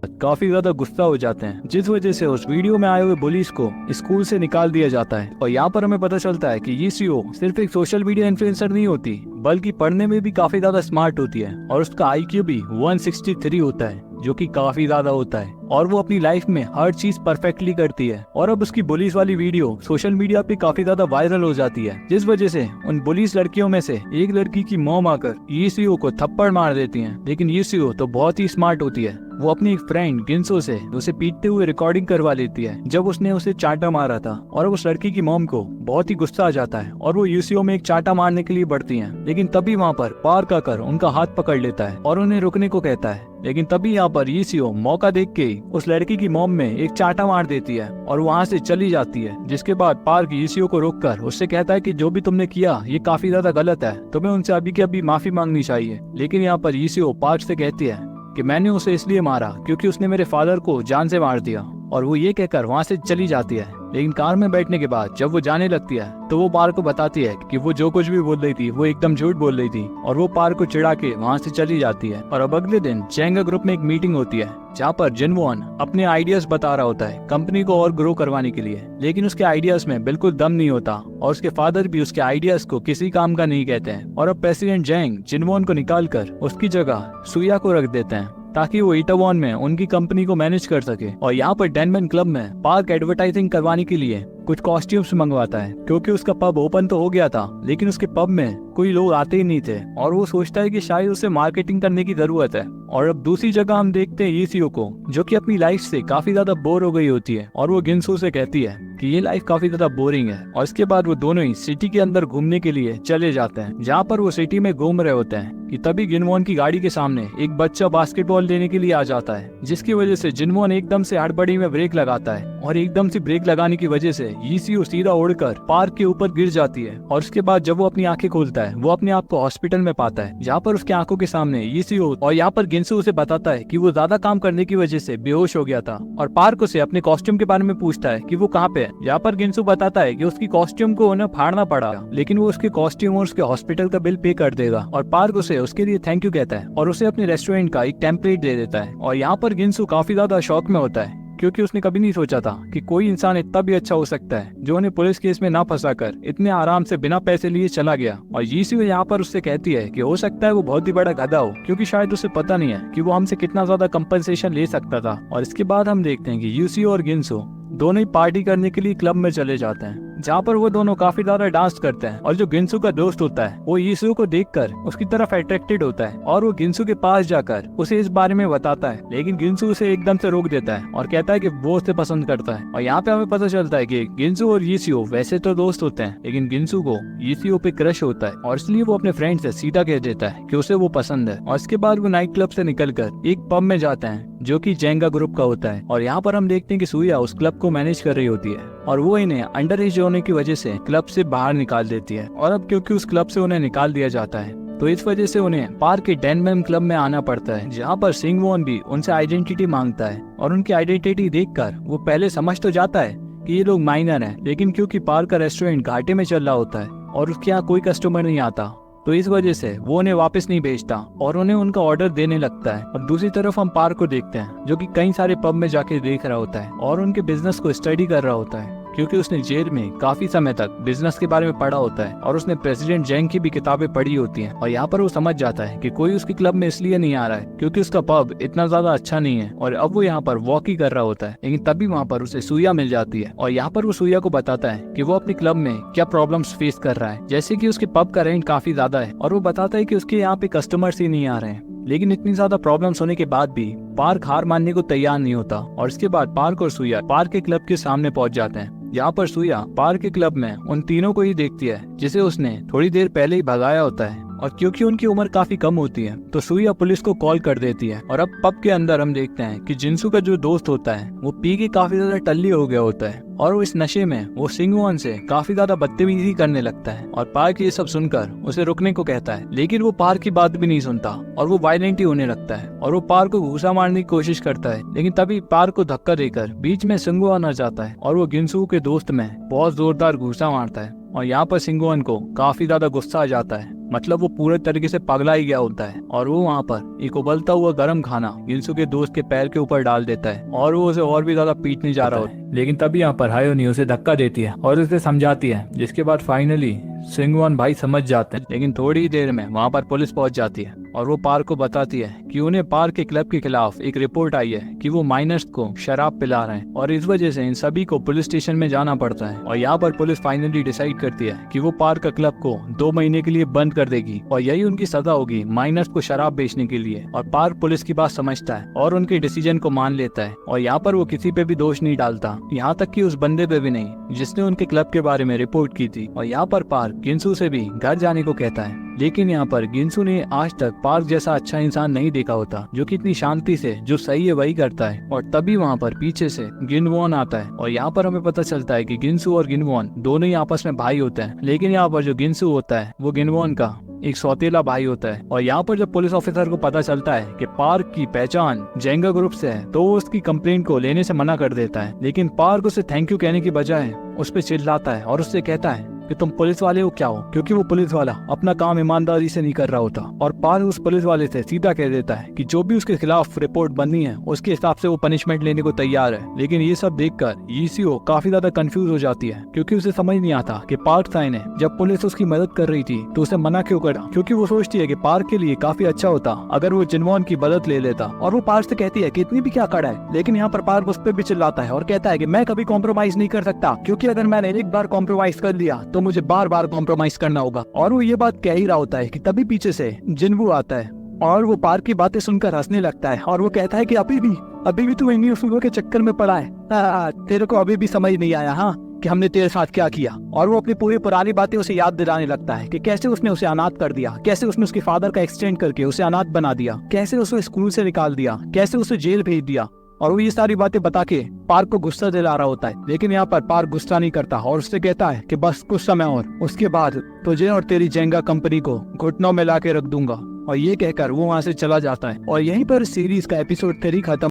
काफी ज्यादा गुस्सा हो जाते हैं, जिस वजह से उस वीडियो में आए हुए पुलिस को स्कूल से निकाल दिया जाता है। और यहाँ पर हमें पता चलता है कि ये सीओ सिर्फ एक सोशल मीडिया इन्फ्लुएंसर नहीं होती, बल्कि पढ़ने में भी काफी ज्यादा स्मार्ट होती है और उसका आईक्यू भी 163 होता है, जो कि काफी ज्यादा होता है। और वो अपनी लाइफ में हर चीज परफेक्टली करती है। और अब उसकी पुलिस वाली वीडियो सोशल मीडिया पे काफी ज्यादा वायरल हो जाती है, जिस वजह से उन पुलिस लड़कियों में से एक लड़की की मॉम आकर ईसीओ को थप्पड़ मार देती है। लेकिन ईसीओ तो बहुत ही स्मार्ट होती है, वो अपनी एक फ्रेंड गिंसो से उसे पीटते हुए रिकॉर्डिंग करवा लेती है जब उसने उसे चांटा मारा था। और उस लड़की की मॉम को बहुत ही गुस्सा आ जाता है और वो यूसीओ में एक चांटा मारने के लिए बढ़ती हैं। लेकिन तभी वहाँ पर पार्क आकर उनका हाथ पकड़ लेता है और उन्हें रुकने को कहता है। लेकिन तभी यहाँ पर यूसीओ मौका देख के उस लड़की की मॉम में एक चांटा मार देती है और वहाँ से चली जाती है। जिसके बाद पार्क यूसीओ को रोककर उससे कहता है कि जो भी तुमने किया ये काफी ज्यादा गलत है, तुम्हें उनसे अभी की अभी माफी मांगनी चाहिए। लेकिन यहाँ पर यूसीओ पार्क से कहती है कि मैंने उसे इसलिए मारा क्योंकि उसने मेरे फादर को जान से मार दिया। और वो ये कहकर वहाँ से चली जाती है। लेकिन कार में बैठने के बाद जब वो जाने लगती है तो वो पार्क को बताती है कि वो जो कुछ भी बोल रही थी वो एकदम झूठ बोल रही थी। और वो पार्क को चिढ़ा के वहाँ से चली जाती है। और अब अगले दिन जेंगा ग्रुप में एक मीटिंग होती है जहाँ पर जिनवॉन अपने आइडियाज बता रहा होता है कंपनी को और ग्रो करवाने के लिए। लेकिन उसके आइडियाज में बिल्कुल दम नहीं होता और उसके फादर भी उसके आइडियाज को किसी काम का नहीं कहते हैं। और अब प्रेसिडेंट जेंग जिनवॉन को निकाल कर उसकी जगह सुया को रख देते हैं ताकि वो इटावॉन में उनकी कंपनी को मैनेज कर सके। और यहाँ पर डेनमैन क्लब में पार्क एडवर्टाइजिंग करवाने के लिए कुछ कॉस्ट्यूम्स मंगवाता है, क्योंकि उसका पब ओपन तो हो गया था लेकिन उसके पब में कोई लोग आते ही नहीं थे। और वो सोचता है कि शायद उसे मार्केटिंग करने की जरूरत है। और अब दूसरी जगह हम देखते हैं ईसीओ को, जो कि अपनी लाइफ से काफी ज्यादा बोर हो गई होती है। और वो गिंसू से कहती है कि ये लाइफ काफी ज्यादा बोरिंग है। और इसके बाद वो दोनों ही सिटी के अंदर घूमने के लिए चले जाते हैं। जहाँ पर वो सिटी में घूम रहे होते हैं कि तभी जिनवॉन की गाड़ी के सामने एक बच्चा बास्केटबॉल लेने के लिए आ जाता है, जिसकी वजह से जिनवॉन एकदम से हड़बड़ी में ब्रेक लगाता है। और एकदम से ब्रेक लगाने की वजह से ईसीओ सीधा उड़कर पार्क के ऊपर गिर जाती है। और उसके बाद जब वो अपनी आंखें खोलता है वो अपने आप को हॉस्पिटल में पाता है, जहाँ पर उसकी आंखों के सामने ईसीओ और यहाँ पर गिंसू उसे बताता है कि वो ज्यादा काम करने की वजह से बेहोश हो गया था। और पार्क उसे अपने कॉस्ट्यूम के बारे में पूछता है कि वो कहाँ पे है। यहाँ पर गिंसू बताता है कि उसकी कॉस्ट्यूम को उन्हें फाड़ना पड़ा, लेकिन वो उसके कॉस्ट्यूम और उसके हॉस्पिटल का बिल पे कर देगा। और पार्क उसे उसके लिए थैंक यू कहता है और उसे अपने रेस्टोरेंट का एक टेम्पलेट दे देता है। और यहाँ पर गिंसू काफी ज्यादा शॉक में होता है, क्योंकि उसने कभी नहीं सोचा था कि कोई इंसान इतना भी अच्छा हो सकता है जो उन्हें पुलिस केस में ना फंसाकर इतने आराम से बिना पैसे लिए चला गया। और ईसीओ यहाँ पर उससे कहती है कि हो सकता है वो बहुत ही बड़ा गधा हो, क्योंकि शायद उसे पता नहीं है कि वो हमसे कितना ज्यादा कंपनसेशन ले सकता था। और इसके बाद हम देखते हैं कि यूसीओ और गिंसो दोनों ही पार्टी करने के लिए क्लब में चले जाते हैं, जहाँ पर वो दोनों काफी ज्यादा डांस करते हैं। और जो गिंसू का दोस्त होता है वो यीशु को देखकर उसकी तरफ अट्रैक्टेड होता है और वो गिंसू के पास जाकर उसे इस बारे में बताता है। लेकिन गिंसू उसे एकदम से रोक देता है और कहता है कि वो उसे पसंद करता है। और यहाँ पे हमें पता चलता है कि गिंसू और यीशु वैसे तो दोस्त होते हैं, लेकिन गिंसू को यीशु पे क्रश होता है और इसलिए वो अपने फ्रेंड से सीधा कह देता है कि उसे वो पसंद है। और इसके बाद वो नाइट क्लब से निकलकर एक पब में जाते हैं जो कि जेंगा ग्रुप का होता है। और यहाँ पर हम देखते हैं कि सुया उस क्लब को मैनेज कर रही होती है और वो इन्हें अंडर एज होने की वजह से क्लब से बाहर निकाल देती है। और अब क्योंकि उस क्लब से उन्हें निकाल दिया जाता है तो इस वजह से उन्हें पार्क के डेनमैन क्लब में आना पड़ता है, जहाँ पर सिंगवॉन भी उनसे आइडेंटिटी मांगता है। और उनकी आइडेंटिटी देखकर वो पहले समझ तो जाता है कि ये लोग माइनर हैं, लेकिन क्योंकि पार्क का रेस्टोरेंट घाटे में चल रहा होता है और उसके यहाँ कोई कस्टमर नहीं आता तो इस वजह से वो उन्हें वापस नहीं भेजता और उन्हें उनका ऑर्डर देने लगता है। और दूसरी तरफ हम पार्क को देखते हैं जो कि कई सारे पब में जाके देख रहा होता है और उनके बिजनेस को स्टडी कर रहा होता है, क्योंकि उसने जेल में काफी समय तक बिजनेस के बारे में पढ़ा होता है और उसने प्रेसिडेंट जेंग की भी किताबें पढ़ी होती हैं। और यहाँ पर वो समझ जाता है कि कोई उसकी क्लब में इसलिए नहीं आ रहा है क्योंकि उसका पब इतना ज्यादा अच्छा नहीं है। और अब वो यहाँ पर वॉक ही कर रहा होता है, लेकिन तभी वहाँ पर उसे सुया मिल जाती है। और यहाँ पर वो सुया को बताता है कि वो अपनी क्लब में क्या प्रॉब्लम्स फेस कर रहा है, जैसे कि उसके पब का रेंट काफी ज्यादा है और वो बताता है कि उसके यहाँ पे कस्टमर्स ही नहीं आ रहे हैं। लेकिन इतनी ज्यादा प्रॉब्लम्स होने के बाद भी पार्क हार मानने को तैयार नहीं होता। और इसके बाद पार्क और सुया पार्क के क्लब के सामने पहुंच जाते हैं, यहाँ पर सुया पार्क के क्लब में उन तीनों को ही देखती है जिसे उसने थोड़ी देर पहले ही भगाया होता है। और क्योंकि उनकी उम्र काफी कम होती है तो सुया पुलिस को कॉल कर देती है। और अब पब के अंदर हम देखते हैं कि जिंसू का जो दोस्त होता है वो पी के काफी ज्यादा टल्ली हो गया होता है और वो इस नशे में वो सिंगवॉन से काफी ज्यादा बदतमीजी करने लगता है। और पार्क ये सब सुनकर उसे रुकने को कहता है, लेकिन वो पार्क की बात भी नहीं सुनता और वो वायलेंट ही होने लगता है और वो पार्क को घूसा मारने की कोशिश करता है। लेकिन तभी पार्क को धक्का देकर बीच में सिंगवॉन आ जाता है और वो गिंसू के दोस्त में बहुत जोरदार घूसा मारता है। और यहाँ पर सिंगवॉन को काफी ज्यादा गुस्सा आ जाता है, मतलब वो पूरे तरीके से पगला ही गया होता है और वो वहाँ पर एक उबलता हुआ गर्म खाना गिनसू के दोस्त के पैर के ऊपर डाल देता है और वो उसे और भी ज्यादा पीटने जा रहा होता है। लेकिन तभी यहाँ पर हायोनी उसे धक्का देती है और उसे समझाती है, जिसके बाद फाइनली सिंगवान भाई समझ जाते हैं। लेकिन थोड़ी ही देर में वहाँ पर पुलिस पहुंच जाती है और वो पार्क को बताती है कि उन्हें पार्क के क्लब के खिलाफ एक रिपोर्ट आई है कि वो माइनर्स को शराब पिला रहे हैं और इस वजह से इन सभी को पुलिस स्टेशन में जाना पड़ता है। और यहाँ पर पुलिस फाइनली डिसाइड करती है कि वो पार्क का क्लब को 2 महीने के लिए बंद कर देगी और यही उनकी सजा होगी माइनर्स को शराब बेचने के लिए। और पार्क पुलिस की बात समझता है और उनके डिसीजन को मान लेता है और यहाँ पर वो किसी पे भी दोष नहीं डालता, यहाँ तक कि उस बंदे पे भी नहीं जिसने उनके क्लब के बारे में रिपोर्ट की थी। और यहाँ पर पार्क गिनसू से भी घर जाने को कहता है, लेकिन यहाँ पर गिनसू ने आज तक पार्क जैसा अच्छा इंसान नहीं देखा होता जो कि इतनी शांति से जो सही है वही करता है। और तभी वहाँ पर पीछे से गिनवॉन आता है और यहाँ पर हमें पता चलता है कि गिनसू और गिनवॉन दोनों ही आपस में भाई होते हैं। लेकिन यहाँ पर जो गिनसू होता है वो गिनवॉन का एक सौतेला भाई होता है। और यहाँ पर जब पुलिस ऑफिसर को पता चलता है कि पार्क की पहचान जेंगा ग्रुप से है तो वो उसकी कंप्लेंट को लेने से मना कर देता है। लेकिन पार्क उसे थैंक यू कहने की बजाय उस पर चिल्लाता है और उससे कहता है कि तुम पुलिस वाले हो क्या हो, क्योंकि वो पुलिस वाला अपना काम ईमानदारी से नहीं कर रहा होता। और पार्क उस पुलिस वाले से सीधा कह देता है कि जो भी उसके खिलाफ रिपोर्ट बननी है उसके हिसाब से वो पनिशमेंट लेने को तैयार है। लेकिन ये सब देखकर यीसीओ काफी ज्यादा कंफ्यूज हो जाती है क्योंकि उसे समझ नहीं आता कि पार्क साई ने जब पुलिस उसकी मदद कर रही थी तो उसे मना क्यों करा, क्योंकि वो सोचती है कि पार्क के लिए काफी अच्छा होता अगर वो जिनवॉन की मदद ले लेता। और वो पार्क से कहती है कि इतनी भी क्या कड़ा है। लेकिन यहाँ पर पार्क उस पर भी चिल्लाता है और कहता है कि मैं कभी कॉम्प्रोमाइज नहीं कर सकता, क्योंकि अगर मैंने एक बार कॉम्प्रोमाइज कर लिया तो मुझे बार बार कॉम्प्रोमाइज करना होगा। और वो ये बात कह ही रहा होता है कि तभी पीछे से जिनवू आता है और वो पार्क की बातें सुनकर हंसने लगता है और वो कहता है कि अभी भी तू इन्हीं उसूलों के चक्कर में पड़ा है, तेरे को अभी भी समझ नहीं आया हाँ कि हमने तेरे साथ क्या किया। और वो अपनी पूरी पुरानी बातें उसे याद दिलाने लगता है कि कैसे उसने उसे अनाथ कर दिया, कैसे उसने उसके फादर का एक्सटेंड करके उसे अनाथ बना दिया, कैसे उसे स्कूल से निकाल दिया, कैसे उसे जेल भेज दिया। और वो ये सारी बातें बता के पार्क को गुस्सा दिला रहा होता है। लेकिन यहाँ पर पार्क गुस्सा नहीं करता और उससे कहता है कि बस कुछ समय और, उसके बाद तुझे और तेरी जेंगा कंपनी को घुटनों में ला के रख दूंगा। और ये कहकर वो वहाँ से चला जाता है। और यहीं पर सीरीज का एपिसोड 3 खत्म।